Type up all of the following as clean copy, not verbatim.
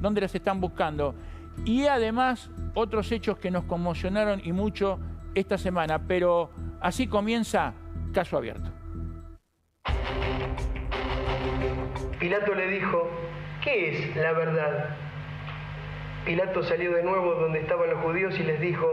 dónde las están buscando. Y además, otros hechos que nos conmocionaron y mucho esta semana. Pero así comienza Caso Abierto. Pilato le dijo: ¿qué es la verdad? Pilato salió de nuevo donde estaban los judíos y les dijo: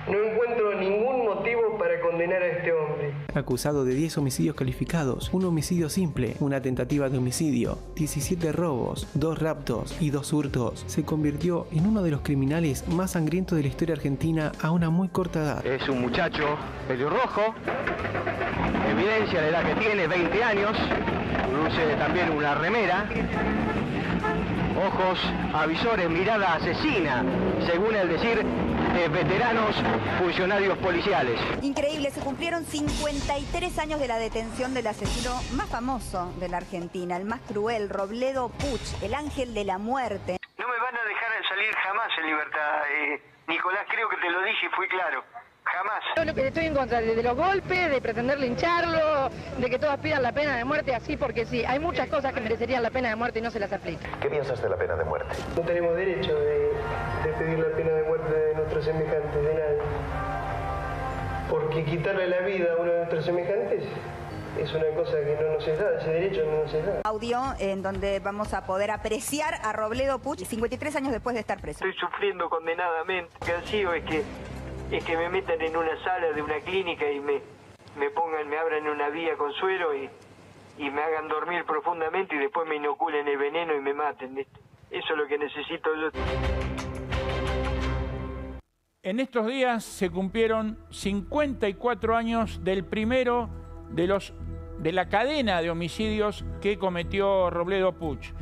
no encuentro ningún motivo para condenar a este hombre. Acusado de 10 homicidios calificados, un homicidio simple, una tentativa de homicidio, 17 robos, 2 raptos y 2 hurtos, se convirtió en uno de los criminales más sangrientos de la historia argentina a una muy corta edad. Es un muchacho pelirrojo, evidencia la edad que tiene, 20 años, luce también una remera, ojos avisores, mirada asesina, según el decir de veteranos funcionarios policiales. Increíble, se cumplieron 53 años de la detención del asesino más famoso de la Argentina, el más cruel, Robledo Puch, el ángel de la muerte. No me van a dejar salir jamás en libertad, Nicolás, creo que te lo dije y fui claro. Jamás. Yo lo que estoy en contra de los golpes, de pretender lincharlo, de que todos pidan la pena de muerte así porque sí. Hay muchas cosas que merecerían la pena de muerte y no se las aplica. ¿Qué piensas de la pena de muerte? No tenemos derecho de pedir la pena de muerte de nuestros semejantes, de nadie. Porque quitarle la vida a uno de nuestros semejantes es una cosa que no nos es dada, ese derecho no nos es dado. Audio en donde vamos a poder apreciar a Robledo Puch 53 años después de estar preso. Estoy sufriendo condenadamente. Lo que ansío es que me metan en una sala de una clínica y me abran una vía con suero y me hagan dormir profundamente y después me inoculen el veneno y me maten. Eso es lo que necesito yo. En estos días se cumplieron 54 años del primero de la cadena de homicidios que cometió Robledo Puch.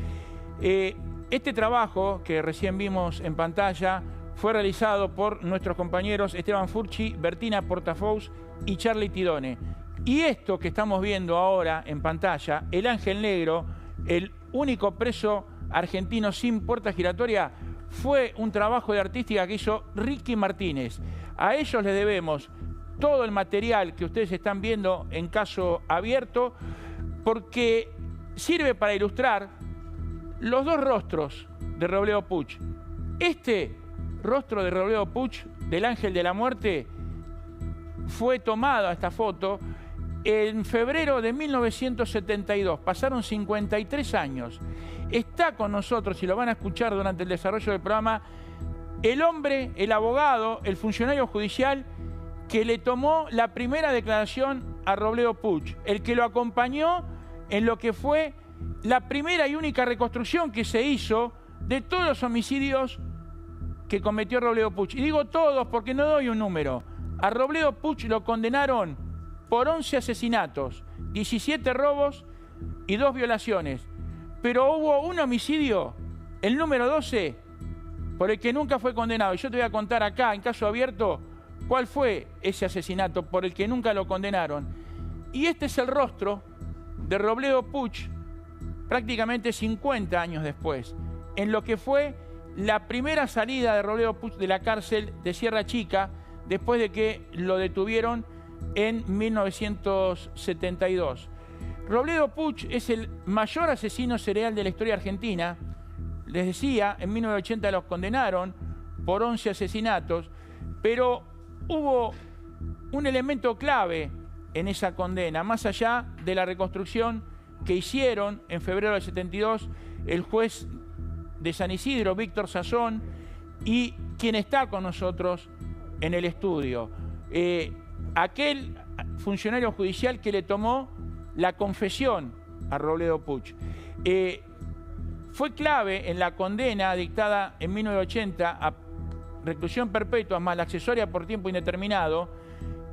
Este trabajo que recién vimos en pantalla fue realizado por nuestros compañeros Esteban Furchi, Bertina Portafous y Charlie Tidone. Y esto que estamos viendo ahora en pantalla, el Ángel Negro, el único preso argentino sin puerta giratoria, fue un trabajo de artística que hizo Ricky Martínez. A ellos les debemos todo el material que ustedes están viendo en Caso Abierto, porque sirve para ilustrar los dos rostros de Robledo Puch. Este rostro de Robledo Puch, del Ángel de la Muerte, fue tomado, esta foto, en febrero de 1972. Pasaron 53 años. Está con nosotros, y lo van a escuchar durante el desarrollo del programa, el hombre, el abogado, el funcionario judicial que le tomó la primera declaración a Robledo Puch, el que lo acompañó en lo que fue la primera y única reconstrucción que se hizo de todos los homicidios que cometió Robledo Puch. Y digo todos porque no doy un número. A Robledo Puch lo condenaron por 11 asesinatos, 17 robos y 2 violaciones. Pero hubo un homicidio, el número 12, por el que nunca fue condenado. Y yo te voy a contar acá, en Caso Abierto, cuál fue ese asesinato por el que nunca lo condenaron. Y este es el rostro de Robledo Puch, prácticamente 50 años después, en lo que fue la primera salida de Robledo Puch de la cárcel de Sierra Chica, después de que lo detuvieron en 1972. Robledo Puch es el mayor asesino serial de la historia argentina. Les decía, en 1980 los condenaron por 11 asesinatos, pero hubo un elemento clave en esa condena, más allá de la reconstrucción que hicieron en febrero del 72 el juez de San Isidro, Víctor Sazón, y quien está con nosotros en el estudio. Aquel funcionario judicial que le tomó la confesión a Robledo Puch. Fue clave en la condena dictada en 1980 a reclusión perpetua más la accesoria por tiempo indeterminado,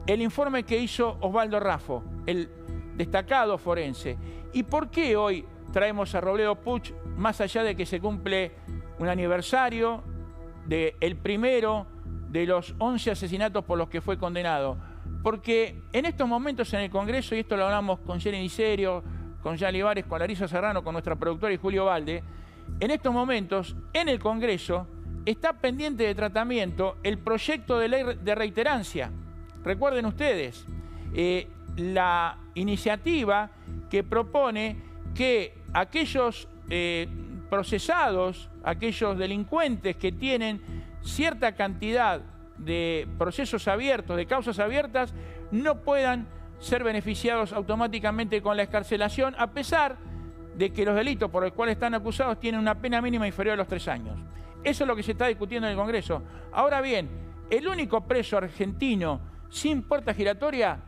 el informe que hizo Osvaldo Raffo, el destacado forense. ¿Y por qué hoy traemos a Robledo Puch, más allá de que se cumple un aniversario del primero de los 11 asesinatos por los que fue condenado? Porque en estos momentos en el Congreso, y esto lo hablamos con Jenny Nicerio, con Jean Olivares, con Larisa Serrano, con nuestra productora y Julio Valde, en estos momentos en el Congreso está pendiente de tratamiento el proyecto de ley de reiterancia. Recuerden ustedes, la iniciativa que propone que aquellos procesados, aquellos delincuentes que tienen cierta cantidad de procesos abiertos, de causas abiertas, no puedan ser beneficiados automáticamente con la excarcelación, a pesar de que los delitos por los cuales están acusados tienen una pena mínima inferior a los 3 años. Eso es lo que se está discutiendo en el Congreso. Ahora bien, el único preso argentino sin puerta giratoria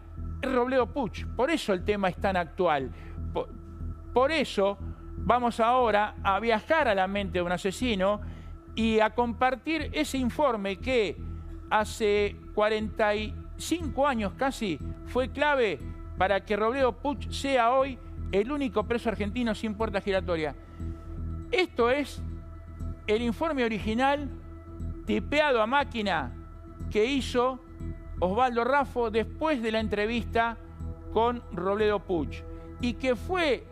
es Robledo Puch. Por eso el tema es tan actual. Por eso vamos ahora a viajar a la mente de un asesino y a compartir ese informe que hace 45 años casi fue clave para que Robledo Puch sea hoy el único preso argentino sin puerta giratoria. Esto es el informe original tipeado a máquina que hizo Osvaldo Raffo después de la entrevista con Robledo Puch y que fue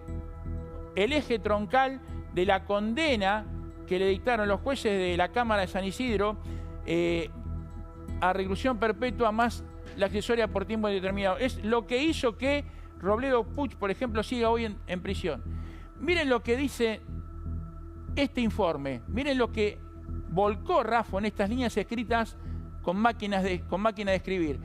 el eje troncal de la condena que le dictaron los jueces de la Cámara de San Isidro a reclusión perpetua más la accesoria por tiempo indeterminado. Es lo que hizo que Robledo Puch, por ejemplo, siga hoy en prisión. Miren lo que dice este informe, miren lo que volcó Raffo en estas líneas escritas con máquina de escribir.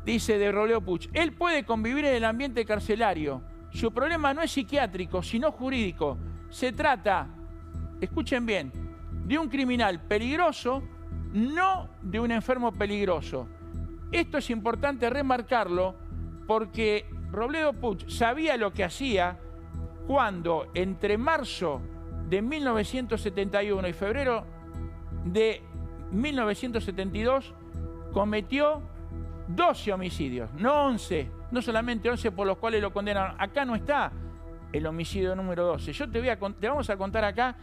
Dice de Robledo Puch: él puede convivir en el ambiente carcelario. Su problema no es psiquiátrico, sino jurídico. Se trata, escuchen bien, de un criminal peligroso, no de un enfermo peligroso. Esto es importante remarcarlo porque Robledo Puch sabía lo que hacía cuando entre marzo de 1971 y febrero de 1972 cometió 12 homicidios, no 11, no solamente 11 por los cuales lo condenaron. Acá no está el homicidio número 12. Te vamos a contar acá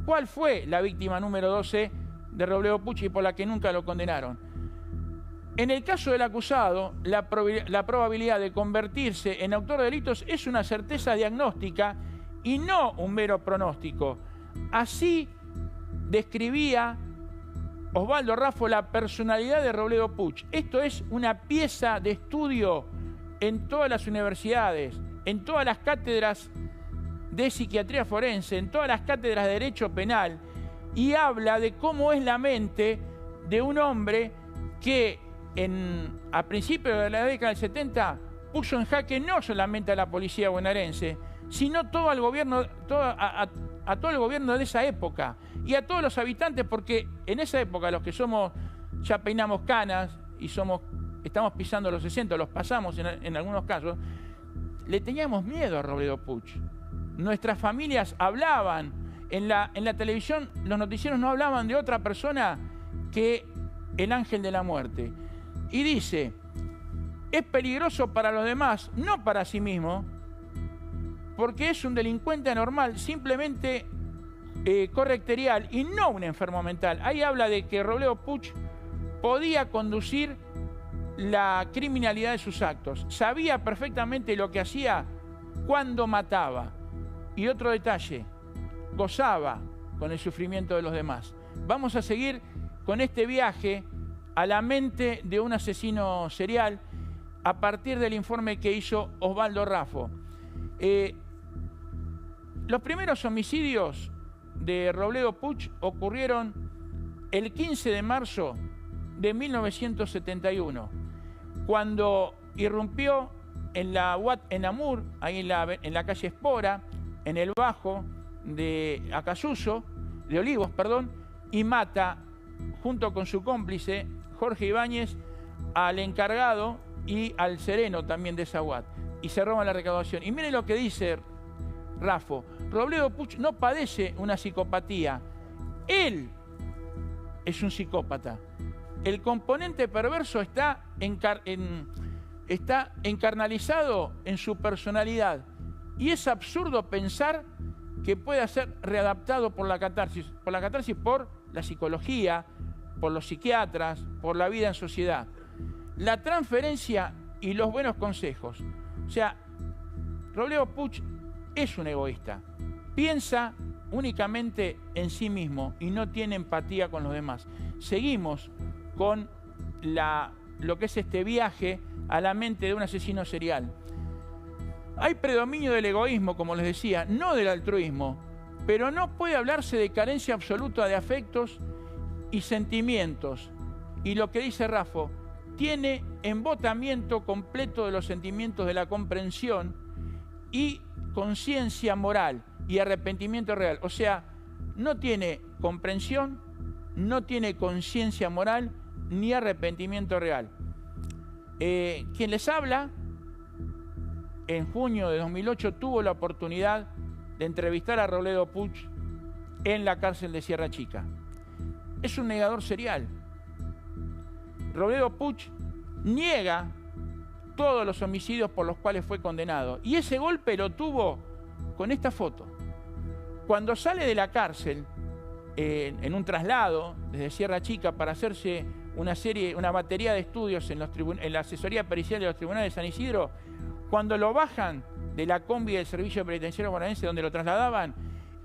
cuál fue la víctima número 12 de Robledo Puch y por la que nunca lo condenaron. En el caso del acusado, la probabilidad de convertirse en autor de delitos es una certeza diagnóstica y no un mero pronóstico. Así describía Osvaldo Raffo la personalidad de Robledo Puch. Esto es una pieza de estudio en todas las universidades, en todas las cátedras de psiquiatría forense, en todas las cátedras de derecho penal, y habla de cómo es la mente de un hombre que a principios de la década del 70 puso en jaque no solamente a la policía bonaerense, sino todo al gobierno, a todo el gobierno de esa época y a todos los habitantes, porque en esa época los que ya peinamos canas y estamos pisando los 60, los pasamos en algunos casos, le teníamos miedo a Robledo Puch. Nuestras familias hablaban, en la televisión los noticieros no hablaban de otra persona que el ángel de la muerte. Y dice, es peligroso para los demás, no para sí mismo, porque es un delincuente anormal, simplemente correcterial y no un enfermo mental. Ahí habla de que Robledo Puch podía conducir la criminalidad de sus actos. Sabía perfectamente lo que hacía cuando mataba. Y otro detalle, gozaba con el sufrimiento de los demás. Vamos a seguir con este viaje a la mente de un asesino serial a partir del informe que hizo Osvaldo Raffo. Los primeros homicidios de Robledo Puch ocurrieron el 15 de marzo de 1971, cuando irrumpió en la UAT en Namur, ahí en la calle Espora, en el Bajo de Acasuso, de Olivos, perdón, y mata, junto con su cómplice, Jorge Ibáñez, al encargado y al sereno también de esa UAT, y se roban la recaudación. Y miren lo que dice Raffo: Robledo Puch no padece una psicopatía, él es un psicópata. El componente perverso está encarnalizado en su personalidad y es absurdo pensar que pueda ser readaptado por la catarsis, por la psicología, por los psiquiatras, por la vida en sociedad. La transferencia y los buenos consejos. O sea, Robledo Puch es un egoísta, piensa únicamente en sí mismo y no tiene empatía con los demás. Seguimos con lo que es este viaje a la mente de un asesino serial. Hay predominio del egoísmo, como les decía, no del altruismo. pero no puede hablarse de carencia absoluta de afectos y sentimientos. Y lo que dice Raffo, tiene embotamiento completo de los sentimientos de la comprensión y conciencia moral y arrepentimiento real. O sea, no tiene comprensión, no tiene conciencia moral ni arrepentimiento real. Quien les habla, en junio de 2008 tuvo la oportunidad de entrevistar a Robledo Puch en la cárcel de Sierra Chica. Es un negador serial. Robledo Puch niega todos los homicidios por los cuales fue condenado. Y ese golpe lo tuvo con esta foto. Cuando sale de la cárcel, en un traslado desde Sierra Chica para hacerse una batería de estudios en la asesoría pericial de los tribunales de San Isidro, cuando lo bajan de la combi del Servicio Penitenciario Bonaerense donde lo trasladaban,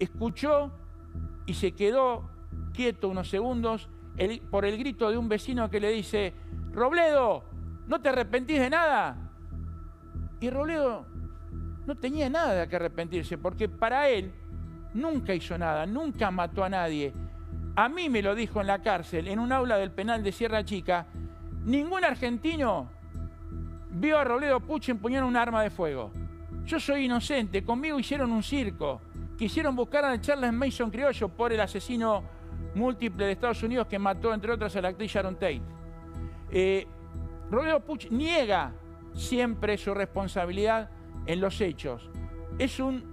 escuchó y se quedó quieto unos segundos por el grito de un vecino que le dice: Robledo, ¿no te arrepentís de nada? Y Robledo no tenía nada de que arrepentirse, porque para él nunca hizo nada, nunca mató a nadie. A mí me lo dijo en la cárcel, en un aula del penal de Sierra Chica, ningún argentino vio a Robledo Puch empuñar un arma de fuego. Yo soy inocente, conmigo hicieron un circo, quisieron buscar a Charles Mason Criollo por el asesino múltiple de Estados Unidos que mató, entre otras, a la actriz Sharon Tate. Robledo Puch niega siempre su responsabilidad en los hechos. Es un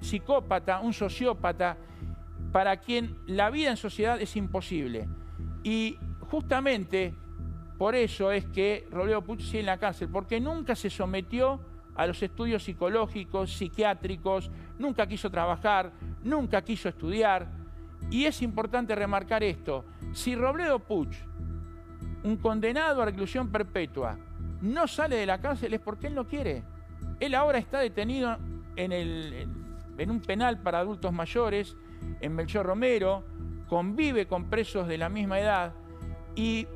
psicópata, un sociópata, para quien la vida en sociedad es imposible. Y justamente por eso es que Robledo Puch sigue en la cárcel, porque nunca se sometió a los estudios psicológicos, psiquiátricos, nunca quiso trabajar, nunca quiso estudiar. Y es importante remarcar esto: si Robledo Puch, un condenado a reclusión perpetua, no sale de la cárcel es porque él no quiere. Él ahora está detenido en un penal para adultos mayores, en Melchor Romero, convive con presos de la misma edad, y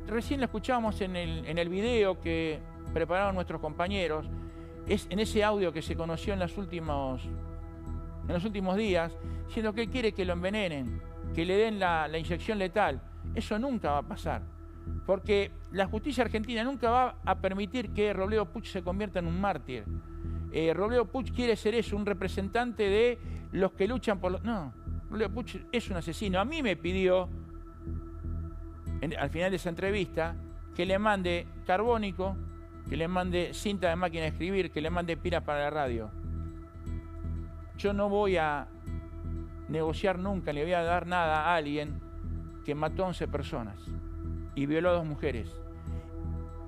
recién lo escuchamos en el video que prepararon nuestros compañeros, es en ese audio que se conoció en los últimos días, diciendo que él quiere que lo envenenen, que le den la inyección letal. Eso nunca va a pasar, porque la justicia argentina nunca va a permitir que Robledo Puch se convierta en un mártir. Robledo Puch quiere ser eso, un representante de los que luchan por los... No, Robledo Puch es un asesino. A mí me pidió, al final de esa entrevista, que le mande carbónico, que le mande cinta de máquina de escribir, que le mande pilas para la radio. Yo no voy a negociar nunca, le voy a dar nada a alguien que mató a 11 personas y violó a 2 mujeres.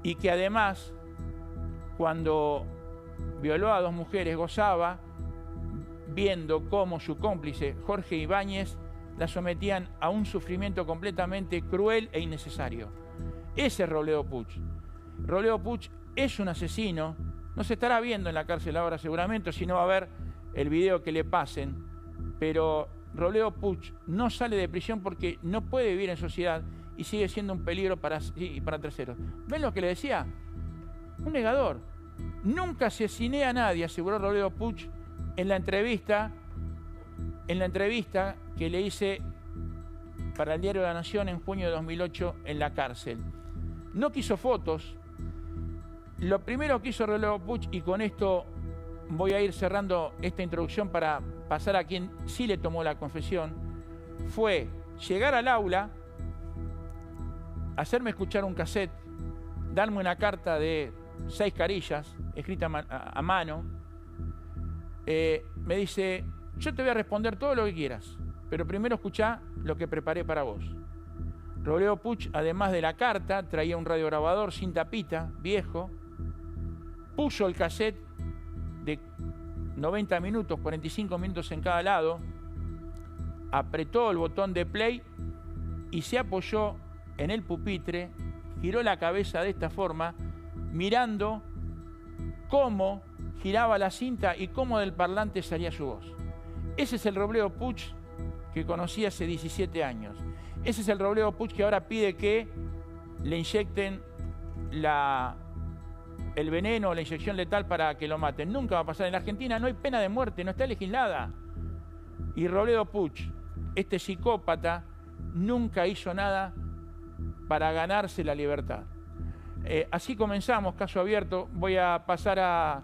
Y que además, cuando violó a 2 mujeres, gozaba viendo cómo su cómplice, Jorge Ibáñez, la sometían a un sufrimiento completamente cruel e innecesario. Ese es Robledo Puch. Robledo Puch es un asesino. No se estará viendo en la cárcel ahora seguramente, sino va a ver el video que le pasen. Pero Robledo Puch no sale de prisión porque no puede vivir en sociedad y sigue siendo un peligro para terceros. ¿Ven lo que le decía? Un negador. Nunca asesiné a nadie, aseguró Robledo Puch en la entrevista que le hice para el Diario de la Nación en junio de 2008 en la cárcel. No quiso fotos. Lo primero que hizo Robledo Puch, y con esto voy a ir cerrando esta introducción para pasar a quien sí le tomó la confesión, fue llegar al aula, hacerme escuchar un cassette, darme una carta de 6 carillas, escrita a mano. Me dice: yo te voy a responder todo lo que quieras, pero primero escuchá lo que preparé para vos. Robledo Puch, además de la carta, traía un radiograbador sin tapita, viejo, puso el cassette de 90 minutos, 45 minutos en cada lado, apretó el botón de play y se apoyó en el pupitre, giró la cabeza de esta forma, mirando cómo giraba la cinta y cómo del parlante salía su voz. Ese es el Robledo Puch que conocí hace 17 años. Ese es el Robledo Puch que ahora pide que le inyecten el veneno o la inyección letal para que lo maten. Nunca va a pasar. En la Argentina no hay pena de muerte, no está legislada. Y Robledo Puch, este psicópata, nunca hizo nada para ganarse la libertad. Así comenzamos, caso abierto. Voy a pasar a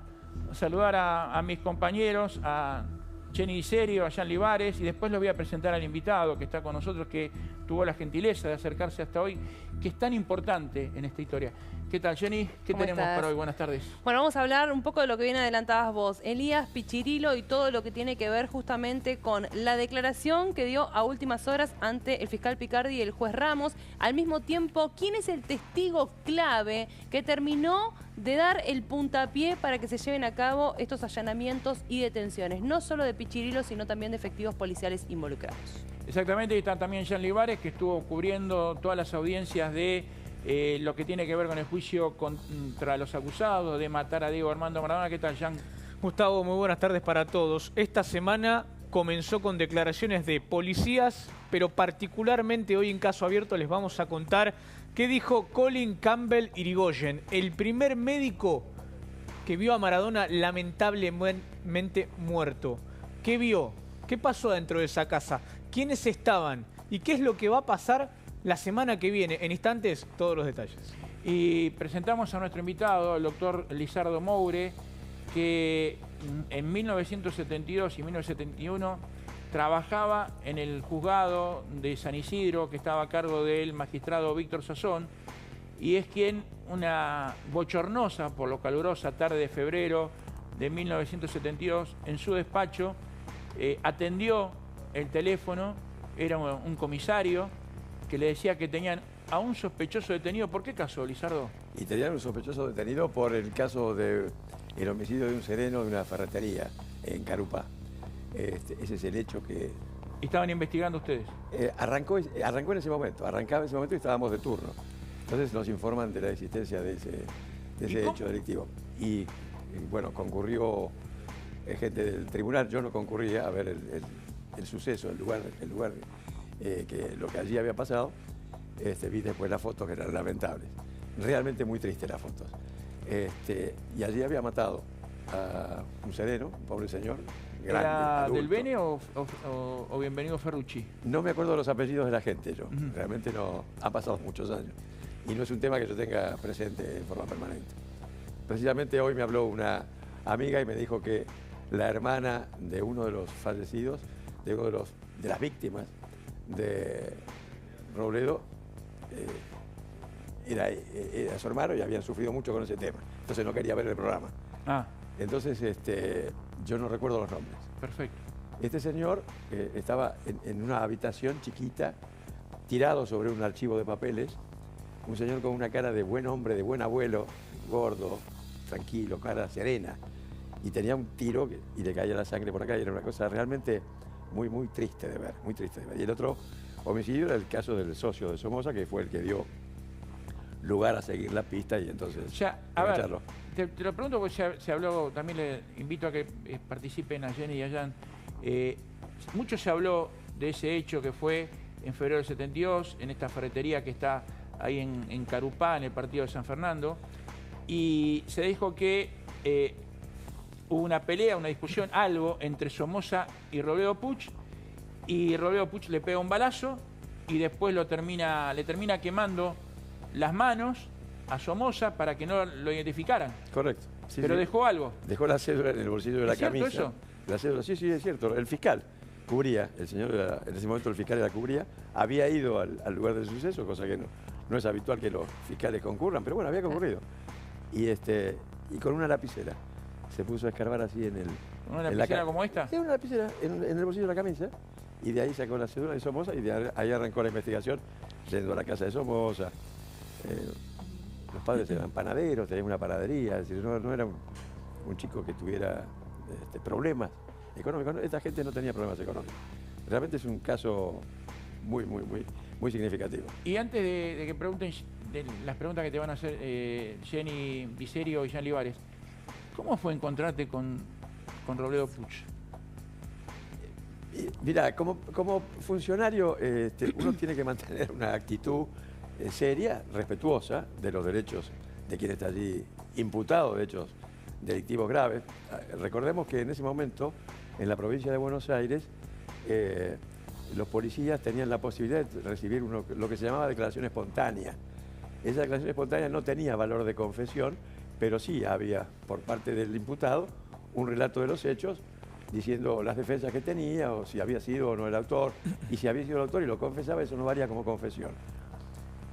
saludar a mis compañeros, a Jenny Diserio, a Jan Libares, y después lo voy a presentar al invitado que está con nosotros, que tuvo la gentileza de acercarse hasta hoy, que es tan importante en esta historia. ¿Qué tal, Jenny? ¿Qué tenemos para hoy? Buenas tardes. Bueno, vamos a hablar un poco de lo que bien adelantabas vos, Elías Pichirilo, y todo lo que tiene que ver justamente con la declaración que dio a últimas horas ante el fiscal Picardi y el juez Ramos. Al mismo tiempo, ¿quién es el testigo clave que terminó de dar el puntapié para que se lleven a cabo estos allanamientos y detenciones? No solo de Pichirilo, sino también de efectivos policiales involucrados. Exactamente, y está también Jan Libares, que estuvo cubriendo todas las audiencias de lo que tiene que ver con el juicio contra los acusados de matar a Diego Armando Maradona. ¿Qué tal, Jan? Gustavo, muy buenas tardes para todos. Esta semana comenzó con declaraciones de policías, pero particularmente hoy en Caso Abierto les vamos a contar qué dijo Colin Campbell Irigoyen, el primer médico que vio a Maradona lamentablemente muerto. ¿Qué vio? ¿Qué pasó dentro de esa casa? ¿Quiénes estaban? ¿Y qué es lo que va a pasar la semana que viene? En instantes, todos los detalles. Y presentamos a nuestro invitado, el doctor Lizardo Moure, que en 1972 y 1971 trabajaba en el juzgado de San Isidro, que estaba a cargo del magistrado Víctor Sazón, y es quien, una bochornosa, por lo calurosa tarde de febrero de 1972, en su despacho, atendió el teléfono. Era un comisario que le decía que tenían a un sospechoso detenido. ¿Por qué caso, Lizardo? Y tenían un sospechoso detenido por el caso del homicidio de un sereno de una ferretería en Carupá. Ese es el hecho que... ¿Estaban investigando ustedes? Arrancaba en ese momento y estábamos de turno. Entonces nos informan de la existencia de ese hecho delictivo. Y bueno, concurrió gente del tribunal. Yo no concurría a ver el suceso, el lugar que lo que allí había pasado. Vi después las fotos, que eran lamentables. Realmente muy tristes las fotos. Y allí había matado a un sereno, un pobre señor. Grande, ¿Era adulto. del Bene o Bienvenido Ferrucci? No me acuerdo los apellidos de la gente yo. Realmente no. Han pasado muchos años. Y no es un tema que yo tenga presente en forma permanente. Precisamente hoy me habló una amiga y me dijo que la hermana de uno de los fallecidos, de las víctimas de Robledo, era su hermano y habían sufrido mucho con ese tema. Entonces no quería ver el programa. Entonces yo no recuerdo los nombres. Perfecto. Este señor estaba en una habitación chiquita, tirado sobre un archivo de papeles. Un señor con una cara de buen hombre, de buen abuelo, gordo, tranquilo, cara serena. Y tenía un tiro y le caía la sangre por acá. Y era una cosa realmente muy, muy triste de ver, muy triste de ver. Y el otro homicidio era el caso del socio de Somoza, que fue el que dio lugar a seguir la pista y entonces Ya, a ver, te lo pregunto porque se habló, también le invito a que participen a Jenny y a Jan. Mucho se habló de ese hecho que fue en febrero del 72, en esta ferretería que está ahí en Carupá, en el partido de San Fernando, y se dijo que hubo una pelea, una discusión, algo entre Somoza y Robledo Puch, y Robledo Puch le pega un balazo y después le termina quemando las manos a Somoza para que no lo identificaran. Correcto. Sí, pero sí. Dejó algo. Dejó la cédula en el bolsillo de la camisa. ¿Es cierto eso? La cédula, sí, es cierto. El fiscal cubría, el señor en ese momento el fiscal la cubría, había ido al lugar del suceso, cosa que no es habitual que los fiscales concurran, pero bueno, había concurrido. Y con una lapicera se puso a escarbar así en el... ¿Una lapicera como esta? Sí, una lapicera en el bolsillo de la camisa, y de ahí sacó la cédula de Somoza y de ahí arrancó la investigación, yendo a la casa de Somoza. Los padres eran panaderos, tenían una panadería, es decir, no era un chico que tuviera problemas económicos. Esta gente no tenía problemas económicos. Realmente es un caso muy, muy, muy, muy significativo. Y antes de que pregunten de las preguntas que te van a hacer Jenny Diserio y Jan Libares, ¿cómo fue encontrarte con Robledo Puch? Mirá, como funcionario uno tiene que mantener una actitud seria, respetuosa de los derechos de quien está allí imputado de hechos delictivos graves. Recordemos que en ese momento, en la provincia de Buenos Aires, los policías tenían la posibilidad de recibir lo que se llamaba declaración espontánea. Esa declaración espontánea no tenía valor de confesión, pero sí había, por parte del imputado, un relato de los hechos, diciendo las defensas que tenía, o si había sido o no el autor, y si había sido el autor y lo confesaba, eso no valía como confesión.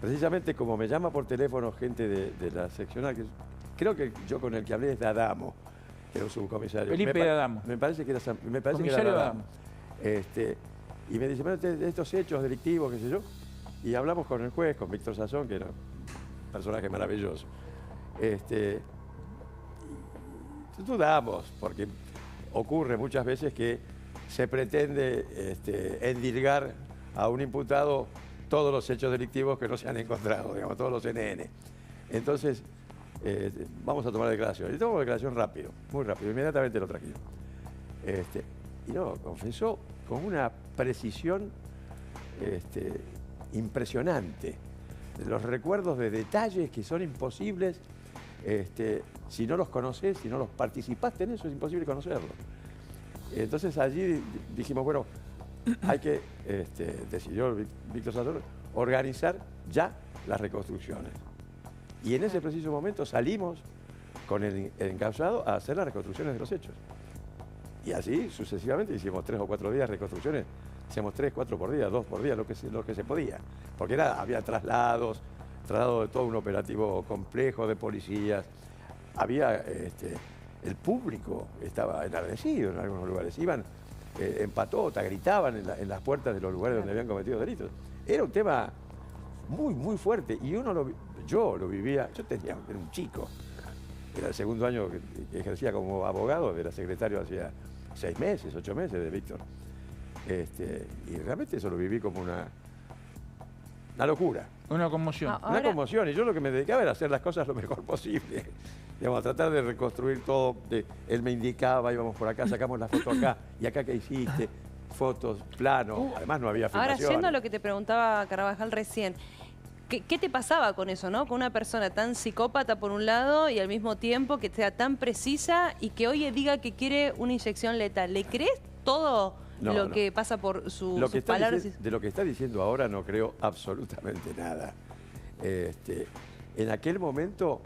Precisamente como me llama por teléfono gente de la seccional, que creo que yo con el que hablé es de Adamo, que era un subcomisario. Felipe de Adamo. Me parece que era, Comisario de Adamo. Y me dice, bueno, estos hechos delictivos, qué sé yo, y hablamos con el juez, con Víctor Sazón, que era un personaje maravilloso. Dudamos, porque ocurre muchas veces que se pretende endilgar a un imputado todos los hechos delictivos que no se han encontrado, digamos, todos los NN. Entonces, vamos a tomar declaración. Y tomo declaración rápido, muy rápido, inmediatamente lo trajimos. Y no, confesó con una precisión impresionante. Los recuerdos de detalles que son imposibles, si no los conoces, si no los participaste en eso, es imposible conocerlos. Entonces allí dijimos, bueno, hay que, decidió Víctor Sazón, organizar ya las reconstrucciones. Y en ese preciso momento salimos con el encausado a hacer las reconstrucciones de los hechos. Y así sucesivamente hicimos 3 o 4 días reconstrucciones, hacíamos 3, 4 por día, 2 por día, lo que se podía. Porque había traslados de todo un operativo complejo de policías, había el público estaba enardecido en algunos lugares, iban en patota, gritaban en las puertas de los lugares donde habían cometido delitos. Era un tema muy, muy fuerte y yo lo vivía, era un chico, era el segundo año que ejercía como abogado, era secretario hacía 6 meses, 8 meses de Víctor. Y realmente eso lo viví como una locura. Una conmoción. Una conmoción, y yo lo que me dedicaba era hacer las cosas lo mejor posible. Digamos, a tratar de reconstruir todo. Él me indicaba, íbamos por acá, sacamos la foto acá, y acá qué hiciste, fotos, planos, además no había filmaciones. Ahora, yendo a lo que te preguntaba Carvajal recién, ¿qué te pasaba con eso, no? Con una persona tan psicópata por un lado y al mismo tiempo que sea tan precisa y que hoy diga que quiere una inyección letal. ¿Le crees todo lo que pasa por sus palabras? De lo que está diciendo ahora no creo absolutamente nada. En aquel momento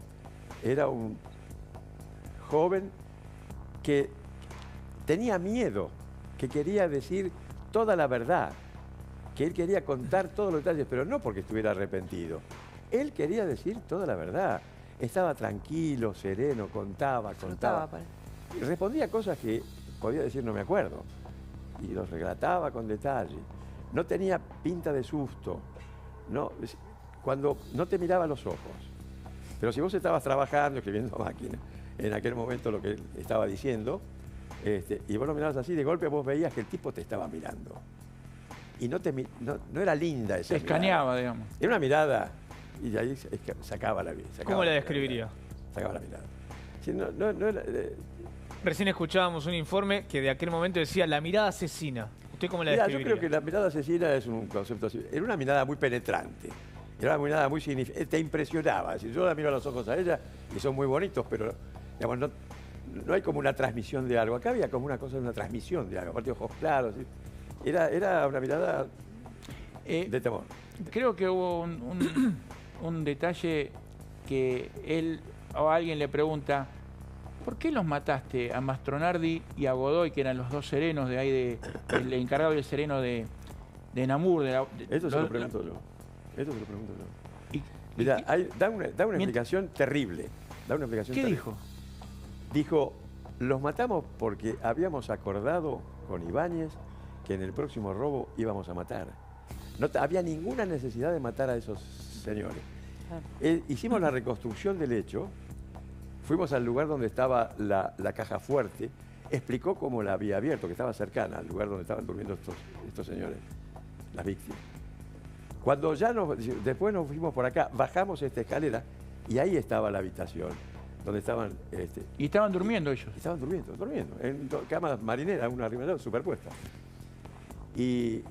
era un joven que tenía miedo, que quería decir toda la verdad, que él quería contar todos los detalles, pero no porque estuviera arrepentido. Él quería decir toda la verdad. Estaba tranquilo, sereno, contaba. Y respondía cosas que podía decir no me acuerdo. Y los relataba con detalle. No tenía pinta de susto. Cuando no te miraba a los ojos. Pero si vos estabas trabajando, escribiendo a máquina, en aquel momento lo que él estaba diciendo, y vos lo mirabas así, de golpe vos veías que el tipo te estaba mirando. Y no era linda esa mirada. Escaneaba, digamos. Era una mirada, y de ahí sacaba la vida. ¿Cómo la describiría? Sacaba la mirada. Sí, Recién escuchábamos un informe que de aquel momento decía la mirada asesina. ¿Usted cómo la describiría? Yo creo que la mirada asesina es un concepto así. Era una mirada muy penetrante. Era una mirada muy significativa. Te impresionaba. Es decir, yo la miro a los ojos a ella y son muy bonitos, pero digamos, no hay como una transmisión de algo. Acá había como una cosa de una transmisión de algo. Aparte, ojos claros. ¿sí? Era una mirada de temor. Creo que hubo un detalle que él o alguien le pregunta, ¿por qué los mataste a Mastronardi y a Godoy, que eran los dos serenos de ahí, el encargado y el sereno de Namur? Eso se lo pregunto yo. Mirá, da una explicación terrible. ¿Qué dijo? Dijo, los matamos porque habíamos acordado con Ibáñez que en el próximo robo íbamos a matar. No había ninguna necesidad de matar a esos señores. Hicimos la reconstrucción del hecho, fuimos al lugar donde estaba la caja fuerte, explicó cómo la había abierto, que estaba cercana al lugar donde estaban durmiendo estos señores, las víctimas. Cuando después nos fuimos por acá, bajamos esta escalera y ahí estaba la habitación, donde estaban... ¿Y estaban durmiendo ellos? Estaban durmiendo, en camas marineras, una arriba de la otra, superpuestas. Y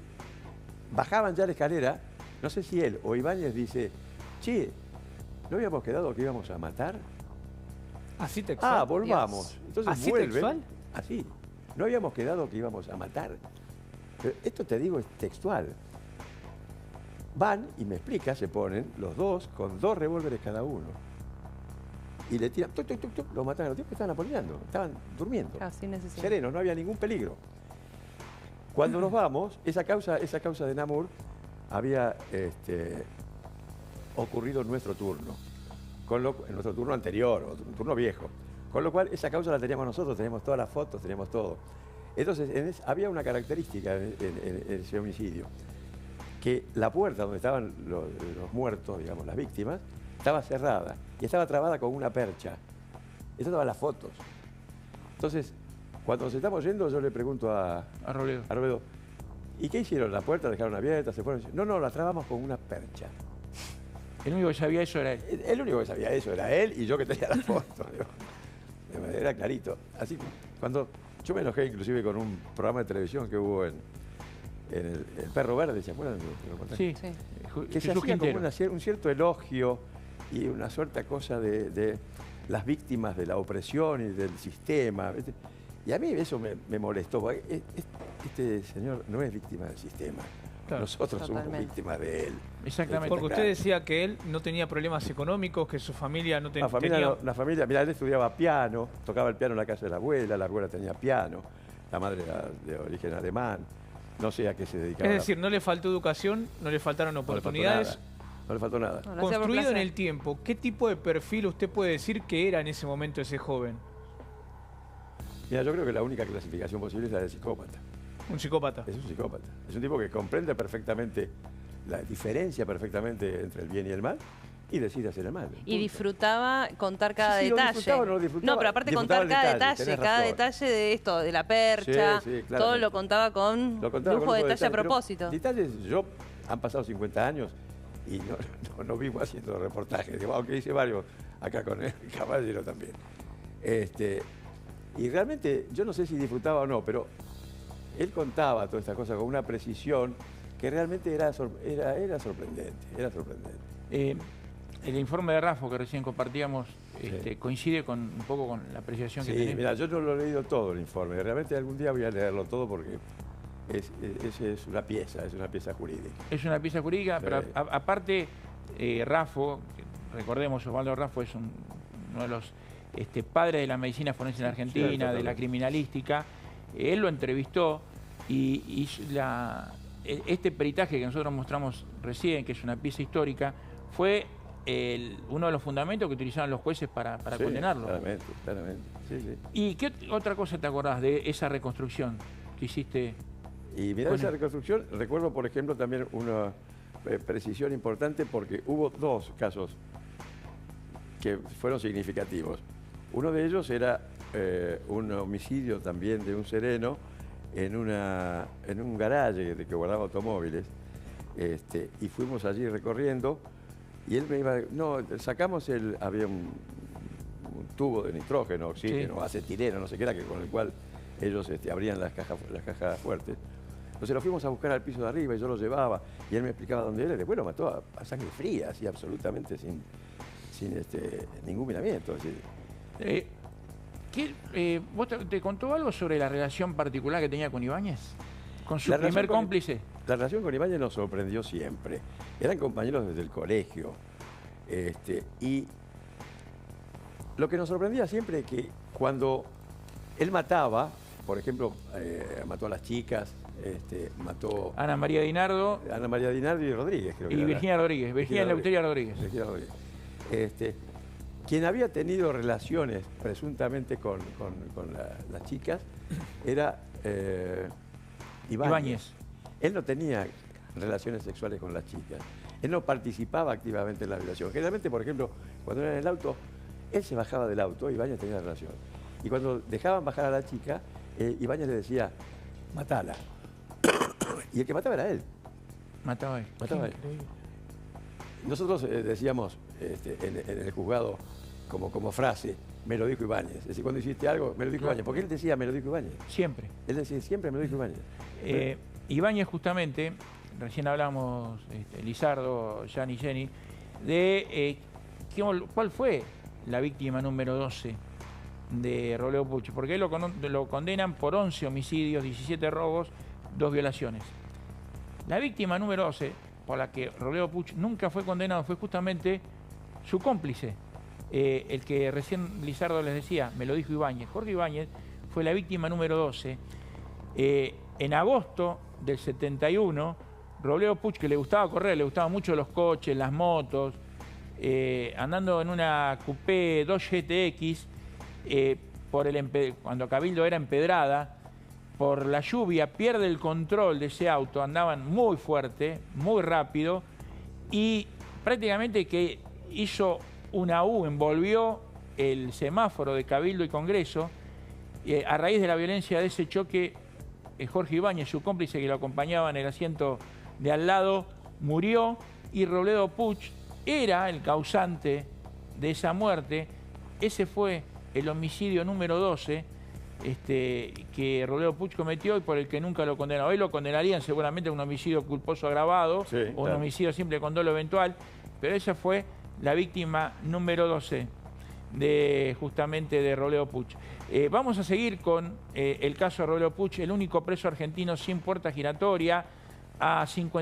bajaban ya la escalera, no sé si él o Ibáñez dice, che, ¿no habíamos quedado que íbamos a matar? ¿Así textual? Volvamos. Dios. Entonces ¿Así vuelven. textual? Así. ¿No habíamos quedado que íbamos a matar? Pero esto te digo es textual. Van y me explica, se ponen los dos con 2 revólveres cada uno. Y le tiran, tuc, tuc, tuc, tuc, lo matan a los tipos que estaban apoyando, estaban durmiendo. Casi necesidad. Serenos, no había ningún peligro. Cuando nos vamos, esa causa de Namur había ocurrido en nuestro turno, en nuestro turno anterior, un turno viejo. Con lo cual, esa causa la teníamos nosotros, teníamos todas las fotos, teníamos todo. Entonces, había una característica en ese homicidio, que la puerta donde estaban los muertos, digamos, las víctimas, estaba cerrada y estaba trabada con una percha. Estas estaban las fotos. Entonces, cuando nos estamos yendo, yo le pregunto a Robledo, ¿y qué hicieron? ¿La puerta dejaron abierta? ¿Se fueron? No, la trabamos con una percha. El único que sabía eso era él. El único que sabía eso era él y yo que tenía la foto. Era clarito. Así que cuando yo me enojé inclusive con un programa de televisión que hubo en el Perro Verde, ¿se acuerdan? Sí. Que se hacía como un cierto elogio y una suerte cosa de las víctimas de la opresión y del sistema. ¿Viste? Y a mí eso me molestó. Este señor no es víctima del sistema. Claro, nosotros somos víctimas de él. Exactamente. Porque usted decía que él no tenía problemas económicos, que su familia no tenía... La familia, mira, él estudiaba piano, tocaba el piano en la casa de la abuela tenía piano, la madre era de origen alemán, no sé a qué se dedicaba. Es decir, no le faltó educación, no le faltaron oportunidades. No le faltó nada. Construido en el tiempo, ¿qué tipo de perfil usted puede decir que era en ese momento ese joven? Mira, yo creo que la única clasificación posible es la de psicópata. Un psicópata. Es un psicópata. Es un tipo que comprende perfectamente, diferencia perfectamente entre el bien y el mal y decide hacer el mal. Y disfrutaba contar cada sí, detalle. Lo disfrutaba, no lo disfrutaba. No, pero aparte contar cada detalle de esto, de la percha, todo lo contaba con lujo de detalle a propósito. Detalles, han pasado 50 años y no vivo haciendo reportajes, aunque hice varios acá con el caballero también. Y realmente, yo no sé si disfrutaba o no, pero él contaba todas estas cosas con una precisión que realmente era sorprendente. El informe de Raffo que recién compartíamos coincide un poco con la apreciación que tenemos. Mira, yo no lo he leído todo el informe. Realmente algún día voy a leerlo todo porque es una pieza jurídica. Es una pieza jurídica, pero aparte Raffo, recordemos, Osvaldo Raffo es uno de los padres de la medicina forense en Argentina, de la criminalística. Él lo entrevistó y este peritaje que nosotros mostramos recién, que es una pieza histórica, fue uno de los fundamentos que utilizaron los jueces para condenarlo. Claramente. Sí. ¿Y qué otra cosa te acordás de esa reconstrucción que hiciste? Y mirá, esa reconstrucción, recuerdo por ejemplo también una precisión importante porque hubo 2 casos que fueron significativos. Uno de ellos era un homicidio también de un sereno en un garaje que guardaba automóviles, y fuimos allí recorriendo y él me iba, había un tubo de nitrógeno, oxígeno, acetileno, no sé qué era, con el cual ellos abrían las cajas fuertes. Entonces lo fuimos a buscar al piso de arriba y yo lo llevaba y él me explicaba dónde era y después lo mató a sangre fría, así absolutamente sin ningún miramiento. ¿Vos te contó algo sobre la relación particular que tenía con Ibáñez? ¿Con su primer cómplice? La relación con Ibáñez nos sorprendió siempre. Eran compañeros desde el colegio. Y lo que nos sorprendía siempre es que cuando él mataba, por ejemplo, mató a las chicas, mató... Ana María Dinardo y Rodríguez, creo que y Virginia Rodríguez. Virginia Eleuteria Rodríguez. Quien había tenido relaciones presuntamente con las chicas era Ibáñez. Él no tenía relaciones sexuales con las chicas. Él no participaba activamente en la violación. Generalmente, por ejemplo, cuando era en el auto, él se bajaba del auto y Ibáñez tenía relación. Y cuando dejaban bajar a la chica, Ibáñez le decía, matala. Y el que mataba era él. Mataba a él. Nosotros decíamos en el juzgado como frase, me lo dijo Ibáñez. Es decir, cuando hiciste algo, me lo dijo Ibáñez. Porque él decía, me lo dijo Ibáñez. Siempre. Él decía, siempre me lo dijo Ibáñez. Ibáñez justamente, recién hablamos, Lizardo, Jan y Jenny, de cuál fue la víctima número 12 de Robledo Puch. Porque él lo condenan por 11 homicidios, 17 robos, 2 violaciones. La víctima número 12, por la que Robledo Puch nunca fue condenado, fue justamente su cómplice. El que recién Lizardo les decía, me lo dijo Ibáñez. Jorge Ibáñez fue la víctima número 12. En agosto del 71, Robledo Puch, que le gustaba correr, le gustaban mucho los coches, las motos, andando en una Coupé 2 GTX, cuando Cabildo era empedrada, por la lluvia pierde el control de ese auto, andaban muy fuerte, muy rápido, y prácticamente que hizo una U, envolvió el semáforo de Cabildo y Congreso. A raíz de la violencia de ese choque, Jorge Ibáñez, su cómplice que lo acompañaba en el asiento de al lado, murió, y Robledo Puch era el causante de esa muerte. Ese fue el homicidio número 12 que Robledo Puch cometió y por el que nunca lo condenaron. Hoy lo condenarían seguramente a un homicidio culposo agravado, sí, o un homicidio simple con dolo eventual, pero esa fue la víctima número 12 justamente de Robledo Puch. Vamos a seguir con el caso de Robledo Puch, el único preso argentino sin puerta giratoria, a 50